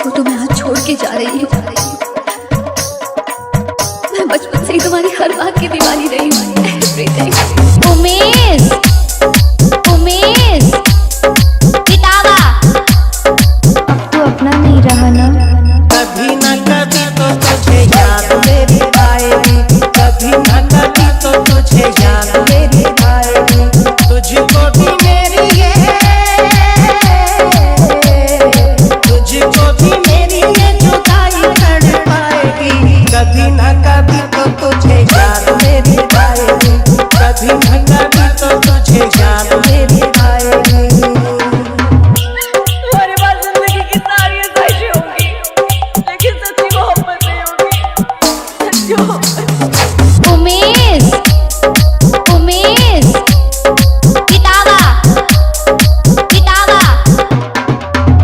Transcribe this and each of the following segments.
जिसको तुम्हें आज छोड़ के जा रही हूँ। मैं बचपन से ही तुम्हारी हर बात की दीवानी रही हूँ। एवरीथिंग। उमेश, उमेश, पितावा, अब तो अपना नहीं रहा ना। कभी न कभी तो तुझे याद मेरी आएगी, कभी न कभी तो तुझे याद मेरी आएगी। तुझको भी मेरी है, तुझको भी मेरी ये जुदाई कर पाएगी। कभी न कभी तो तुझे याद मेरी आएगी, कभी न कभी तो तुझे याद मेरी आएगी। हमारे पास जिंदगी की सारी ख्वाहिशें होंगी, लेकिन सच्ची मोहब्बत नहीं होगी। सच्ची मोहब्बत। उमेश, उमेश, पितावा, पितावा,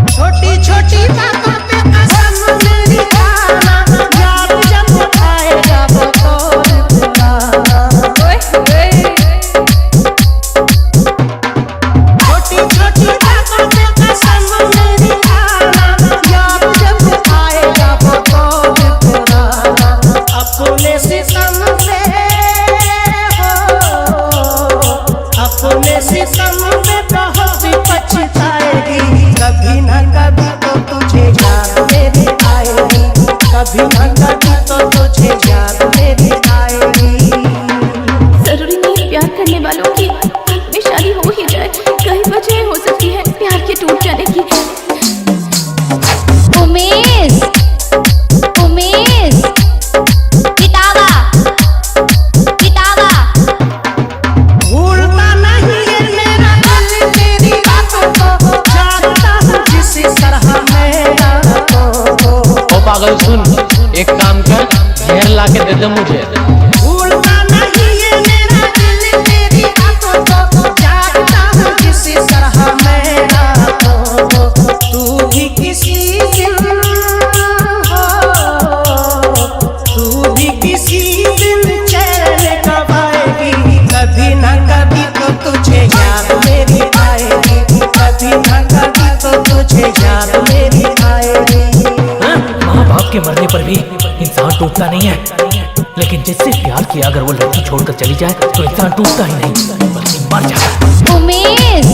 छोटी छोटी बातों पे कसम मेरी खाना, याद जब आएगा वो तोड़ पुराना। छोटी छोटी बातों पे कसम मेरी खाना, याद जब आएगा वो तोड़ पुराना। अपने सितम पे हो, अपने सितम पे बहुत पछताएगी। कभी न कभी तो तुझे याद मेरी आएगी, कभी न कभी तो तुझे याद मेरी आएगी। जरूरी नहीं प्यार करने वालों की में शादी हो ही जाए। कई वजह हो सकती है प्यार के टूट जाने की। उमेश, उमेश, पितावा, पितावा, भूलता नहीं है मेरा दिल तेरी बातों को, जानता हूँ जिस तरह मेरा को। ओ पागल सुन, एक काम कर, जहर ला के दे दे मुझे। भूलता नहीं है मेरा दिल तेरी बातों को, जानता हूँ जिस तरह मेरा को। तू भी किसी दिन हो, तू भी किसी दिन चैन कब आएगी। कभी न कभी तो तुझे याद मेरी आएगी, कभी न कभी तो तुझे याद मेरी आएगी। माँ बाप के मरने पर भी इंसान टूटता नहीं है, लेकिन जिससे प्यार किया अगर वो लड़की छोड़कर चली जाए तो इंसान टूटता ही नहीं बल्कि मर जाता है। उमेश,